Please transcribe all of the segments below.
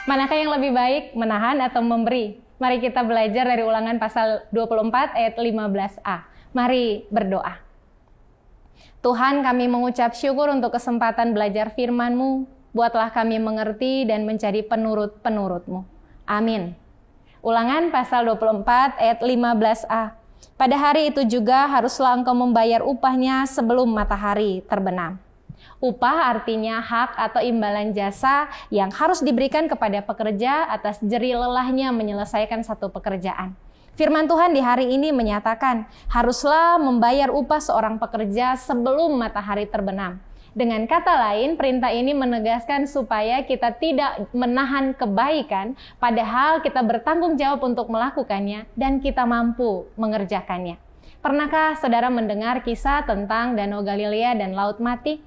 Manakah yang lebih baik, menahan atau memberi? Mari kita belajar dari Ulangan pasal 24 ayat 15a. Mari berdoa. Tuhan, kami mengucap syukur untuk kesempatan belajar firman-Mu. Buatlah kami mengerti dan menjadi penurut-penurut-Mu. Amin. Ulangan pasal 24 ayat 15a. Pada hari itu juga haruslah engkau membayar upahnya sebelum matahari terbenam. Upah artinya hak atau imbalan jasa yang harus diberikan kepada pekerja atas jerih lelahnya menyelesaikan satu pekerjaan. Firman Tuhan di hari ini menyatakan, haruslah membayar upah seorang pekerja sebelum matahari terbenam. Dengan kata lain, perintah ini menegaskan supaya kita tidak menahan kebaikan, padahal kita bertanggung jawab untuk melakukannya dan kita mampu mengerjakannya. Pernahkah saudara mendengar kisah tentang Danau Galilea dan Laut Mati?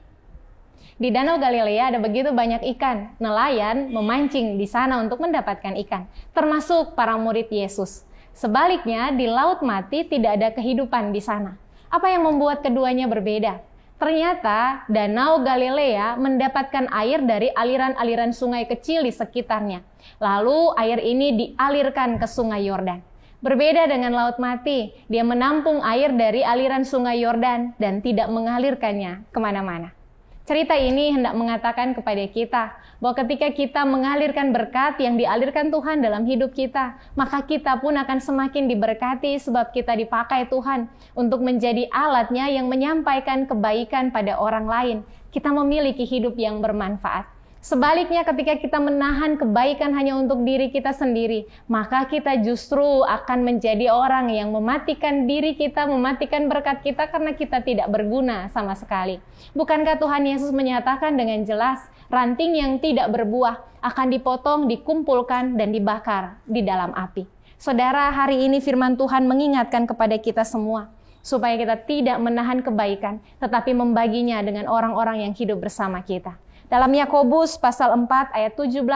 Di Danau Galilea ada begitu banyak ikan. Nelayan memancing di sana untuk mendapatkan ikan, termasuk para murid Yesus. Sebaliknya, di Laut Mati tidak ada kehidupan di sana. Apa yang membuat keduanya berbeda? Ternyata Danau Galilea mendapatkan air dari aliran-aliran sungai kecil di sekitarnya. Lalu air ini dialirkan ke Sungai Yordan. Berbeda dengan Laut Mati, dia menampung air dari aliran Sungai Yordan dan tidak mengalirkannya kemana-mana. Cerita ini hendak mengatakan kepada kita bahwa ketika kita mengalirkan berkat yang dialirkan Tuhan dalam hidup kita, maka kita pun akan semakin diberkati sebab kita dipakai Tuhan untuk menjadi alatnya yang menyampaikan kebaikan pada orang lain. Kita memiliki hidup yang bermanfaat. Sebaliknya, ketika kita menahan kebaikan hanya untuk diri kita sendiri, maka kita justru akan menjadi orang yang mematikan diri kita, mematikan berkat kita karena kita tidak berguna sama sekali. Bukankah Tuhan Yesus menyatakan dengan jelas, ranting yang tidak berbuah akan dipotong, dikumpulkan, dan dibakar di dalam api. Saudara, hari ini firman Tuhan mengingatkan kepada kita semua, supaya kita tidak menahan kebaikan, tetapi membaginya dengan orang-orang yang hidup bersama kita. Dalam Yakobus pasal 4 ayat 17,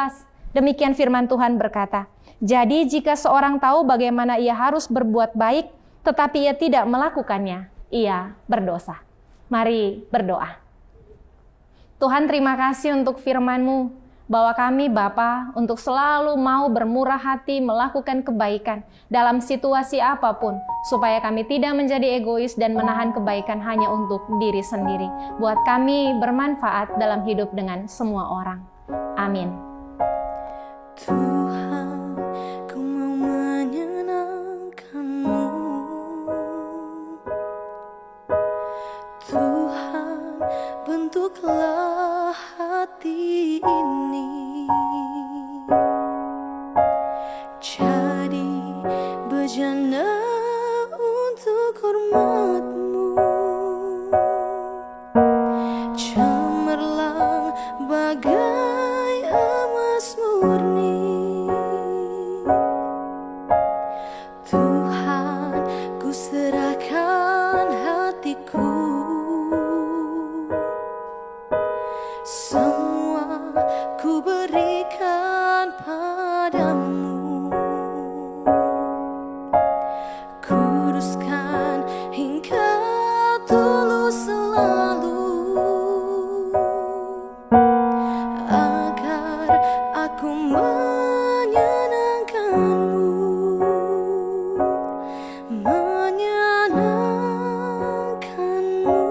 demikian firman Tuhan berkata, jadi jika seorang tahu bagaimana ia harus berbuat baik, tetapi ia tidak melakukannya, ia berdosa. Mari berdoa. Tuhan, terima kasih untuk firman-Mu, bahwa kami Bapa untuk selalu mau bermurah hati melakukan kebaikan dalam situasi apapun, supaya kami tidak menjadi egois dan menahan kebaikan hanya untuk diri sendiri. Buat kami bermanfaat dalam hidup dengan semua orang. Amin. Tuhan, ku mau menyenangkan-Mu. Tuhan, bentuklah hati ini jadi bejana untuk hormat-Mu, cemerlang bagai emas murni. Tuhan, ku serahkan hatiku, semua ku berikan padamu. Kuduskan hingga tulus selalu, agar aku menyenangkan-Mu, menyenangkan-Mu.